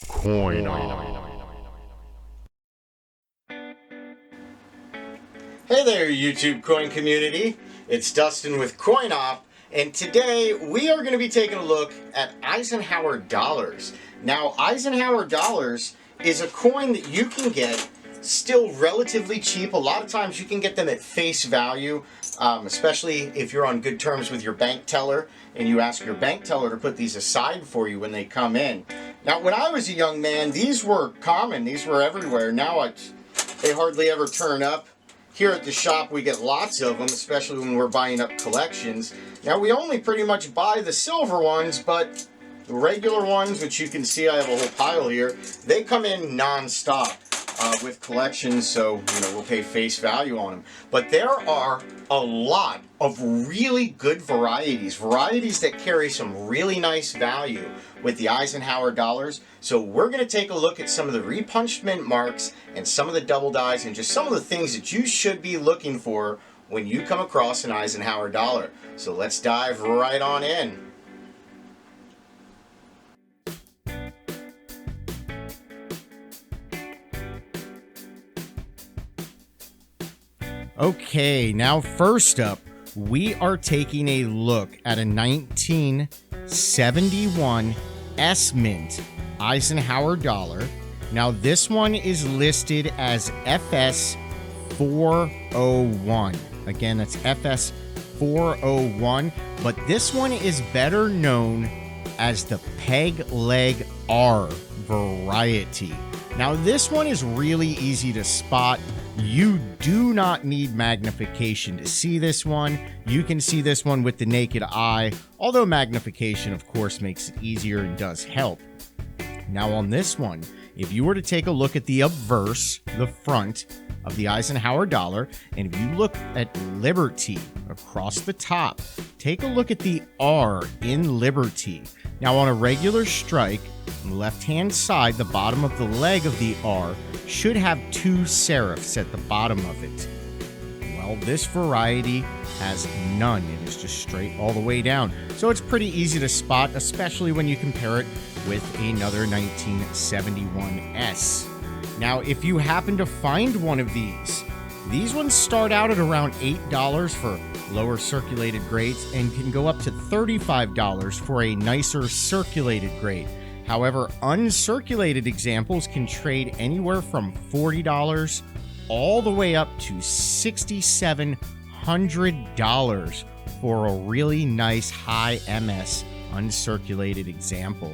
Coin on. Hey there, YouTube coin community. It's Dustin with CoinOp, and today we are going to be taking a look at Eisenhower dollars. Now, Eisenhower dollars is a coin that you can get still relatively cheap. A lot of times you can get them at face value, especially if you're on good terms with your bank teller and you ask your bank teller to put these aside for you when they come in. Now, when I was a young man, these were common. These were everywhere. Now they hardly ever turn up. Here at the shop we get lots of them, especially when we're buying up collections. Now we only pretty much buy the silver ones, but the regular ones, which you can see I have a whole pile here, they come in non-stop with collections, so we'll pay face value on them. But there are a lot of really good varieties that carry some really nice value with the Eisenhower dollars. So we're going to take a look at some of the repunched mint marks and some of the double dies and just some of the things that you should be looking for when you come across an Eisenhower dollar. So let's dive right on in. Okay, now first up, we are taking a look at a 1971 S-Mint Eisenhower dollar. Now this one is listed as FS 401. Again, that's FS 401, but this one is better known as the Peg Leg R variety. Now this one is really easy to spot. You do not need magnification to see this one. You can see this one with the naked eye, although magnification, of course, makes it easier and does help. Now on this one, if you were to take a look at the obverse, the front of the Eisenhower dollar, and if you look at Liberty across the top, take a look at the R in Liberty. Now on a regular strike, on the left-hand side, the bottom of the leg of the R should have two serifs at the bottom of it. Well, this variety has none. It is just straight all the way down. So it's pretty easy to spot, especially when you compare it with another 1971S. Now, if you happen to find one of these ones start out at around $8 for lower circulated grades and can go up to $35 for a nicer circulated grade. However, uncirculated examples can trade anywhere from $40 all the way up to $6,700 for a really nice high MS uncirculated example.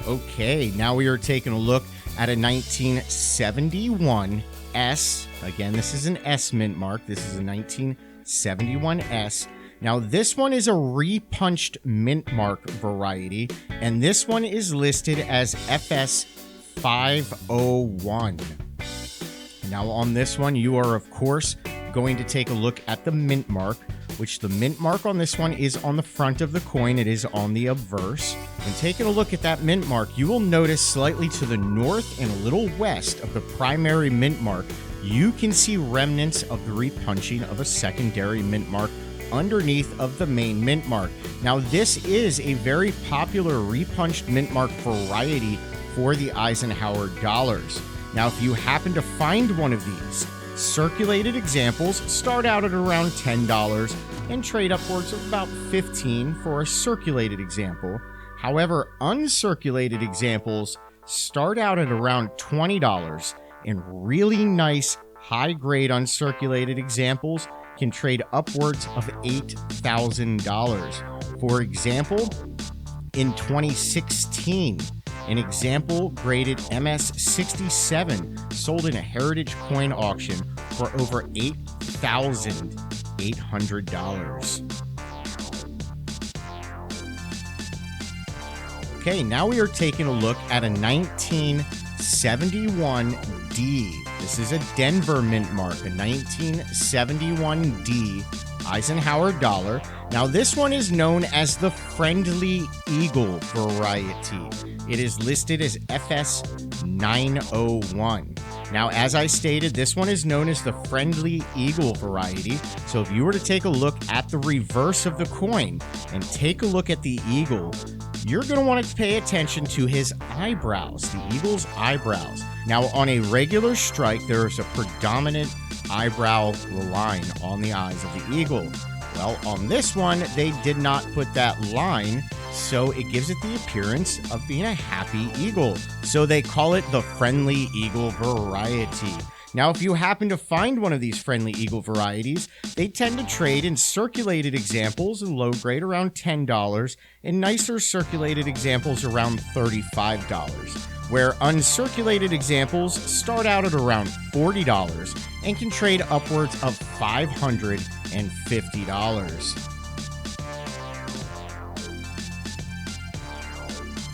Okay, now we are taking a look at a 1971 S. Again, this is an S mint mark. This is a 1971 S. Now, this one is a repunched mint mark variety, and this one is listed as FS 501. Now, on this one, you are, of course, going to take a look at the mint mark, which the mint mark on this one is on the front of the coin. It is on the obverse. When taking a look at that mint mark, you will notice slightly to the north and a little west of the primary mint mark, you can see remnants of the repunching of a secondary mint mark underneath of the main mint mark. Now, this is a very popular repunched mint mark variety for the Eisenhower dollars. Now, if you happen to find one of these, circulated examples start out at around $10 and trade upwards of about $15 for a circulated example. However, uncirculated examples start out at around $20, and really nice high-grade uncirculated examples can trade upwards of $8,000. For example, in 2016, an example graded MS67 sold in a heritage coin auction for over $8,800. Okay, now we are taking a look at a 1971D. This is a Denver mint mark, a 1971D Eisenhower dollar. Now, this one is known as the Friendly Eagle variety. It is listed as FS 901. Now, as I stated, this one is known as the Friendly Eagle variety. So if you were to take a look at the reverse of the coin and take a look at the eagle, you're going to want to pay attention to his eyebrows, the eagle's eyebrows. Now, on a regular strike, there is a predominant eyebrow line on the eyes of the eagle. Well, on this one, they did not put that line, so it gives it the appearance of being a happy eagle. So they call it the Friendly Eagle variety. Now, if you happen to find one of these Friendly Eagle varieties, they tend to trade in circulated examples in low grade around $10 and nicer circulated examples around $35, where uncirculated examples start out at around $40 and can trade upwards of $550.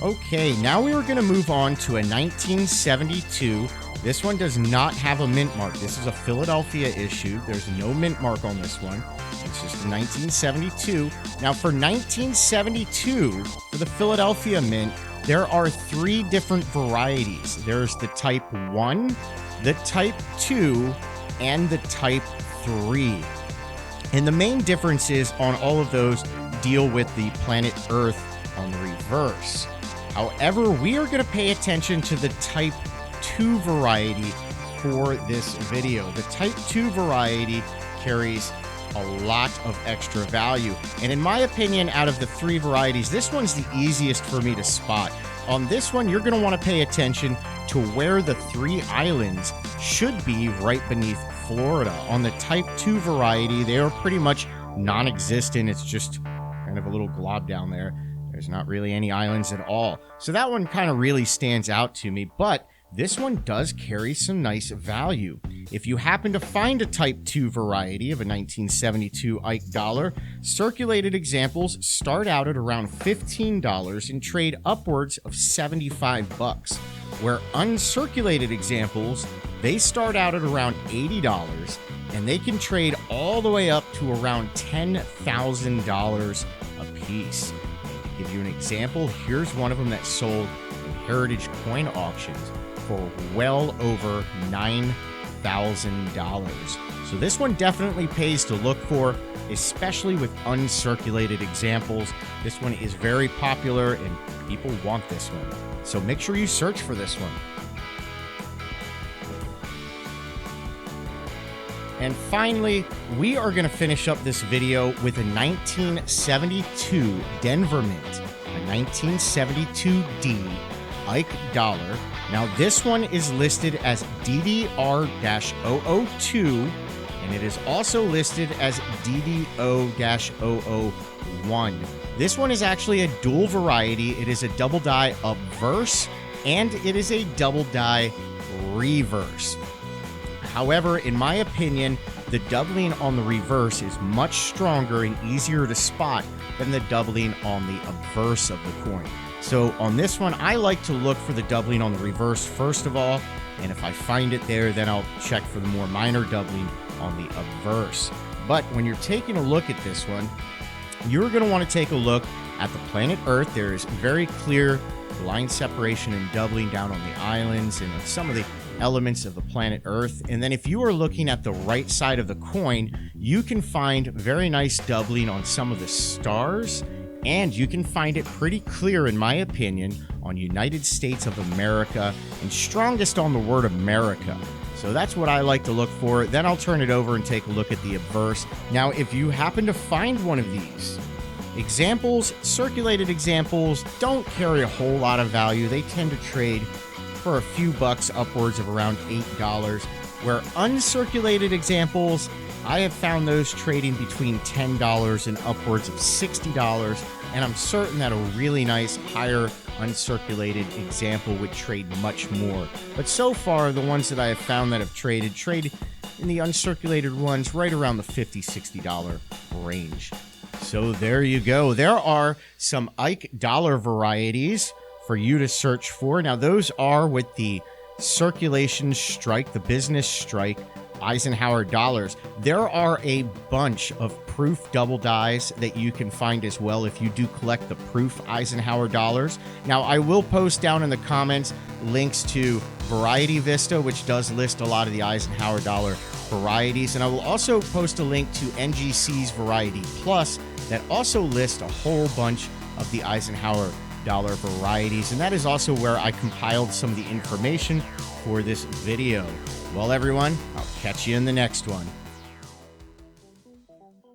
Okay, now we are going to move on to a 1972. This one does not have a mint mark. This is a Philadelphia issue. There's no mint mark on this one. It's just a 1972. Now, for 1972, for the Philadelphia mint, there are 3 different varieties. There's the Type 1, the Type 2, and the Type 3. And the main differences on all of those deal with the planet Earth on the reverse. However, we are going to pay attention to the Type 2 variety for this video. The Type 2 variety carries a lot of extra value. And in my opinion, out of the 3 varieties, this one's the easiest for me to spot. On this one, you're going to want to pay attention to where the 3 islands should be right beneath Florida. On the Type 2 variety, they are pretty much non-existent. It's just kind of a little glob down there. There's not really any islands at all. So that one kind of really stands out to me, but this one does carry some nice value. If you happen to find a Type 2 variety of a 1972 Ike dollar, circulated examples start out at around $15 and trade upwards of $75, where uncirculated examples, they start out at around $80 and they can trade all the way up to around $10,000 a piece. To give you an example, here's one of them that sold in Heritage Coin Auctions for well over $9,000. So this one definitely pays to look for, especially with uncirculated examples. This one is very popular and people want this one. So make sure you search for this one. And finally, we are going to finish up this video with a 1972 Denver Mint, a 1972D Ike dollar. Now, this one is listed as DDR-002, and it is also listed as DDO-001. This one is actually a dual variety. It is a double die obverse, and it is a double die reverse. However, in my opinion, the doubling on the reverse is much stronger and easier to spot than the doubling on the obverse of the coin. So on this one, I like to look for the doubling on the reverse first of all, and if I find it there, then I'll check for the more minor doubling on the obverse. But when you're taking a look at this one, you're going to want to take a look at the planet Earth. There is very clear line separation and doubling down on the islands and some of the elements of the planet Earth. And then if you are looking at the right side of the coin, you can find very nice doubling on some of the stars, and you can find it pretty clear, in my opinion, on United States of America, and strongest on the word America. So that's what I like to look for. Then I'll turn it over and take a look at the obverse. Now, if you happen to find one of these examples, circulated examples don't carry a whole lot of value. They tend to trade for a few bucks, upwards of around $8, where uncirculated examples, I have found those trading between $10 and upwards of $60, and I'm certain that a really nice higher uncirculated example would trade much more. But so far, the ones that I have found that have trade in the uncirculated ones right around the $50, $60 range. So there you go. There are some Ike dollar varieties for you to search for. Now, those are with the circulation strike, the business strike Eisenhower dollars. There are a bunch of proof double dies that you can find as well if you do collect the proof Eisenhower dollars. Now, I will post down in the comments links to Variety Vista, which does list a lot of the Eisenhower dollar varieties, and I will also post a link to NGC's Variety Plus that also lists a whole bunch of the Eisenhower dollar varieties, and that is also where I compiled some of the information for this video. Well, everyone, I'll catch you in the next one.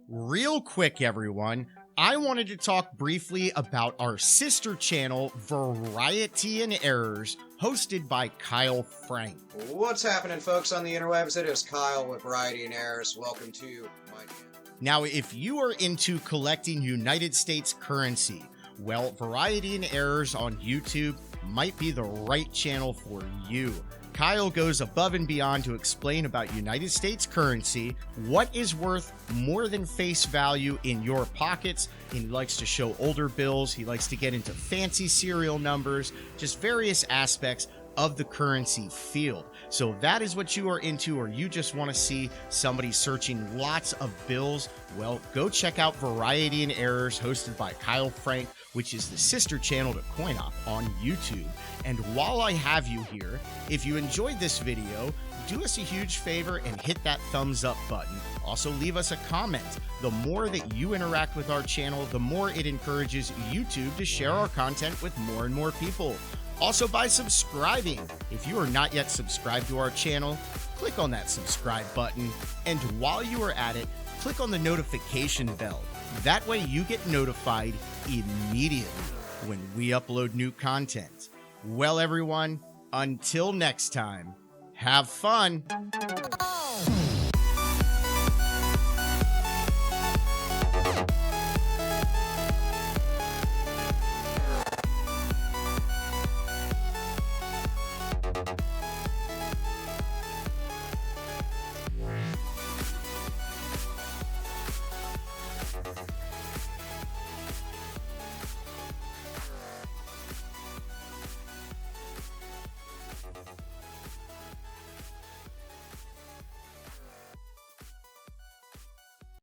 Real quick, everyone, I wanted to talk briefly about our sister channel, Variety and Errors, hosted by Kyle Frank. What's happening, folks, on the interwebs? It is Kyle with Variety and Errors. Welcome to my channel. Now, if you are into collecting United States currency, well, Variety and Errors on YouTube might be the right channel for you. Kyle goes above and beyond to explain about United States currency, what is worth more than face value in your pockets. He likes to show older bills. He likes to get into fancy serial numbers, just various aspects of the currency field. So if that is what you are into, or you just want to see somebody searching lots of bills, well, go check out Variety and Errors, hosted by Kyle Frank, which is the sister channel to CoinOp on YouTube. And while I have you here, if you enjoyed this video, do us a huge favor and hit that thumbs up button. Also, leave us a comment. The more that you interact with our channel, the more it encourages YouTube to share our content with more and more people. Also, by subscribing. If you are not yet subscribed to our channel, click on that subscribe button. And while you are at it, click on the notification bell. That way you get notified immediately when we upload new content. Well, everyone, until next time, have fun.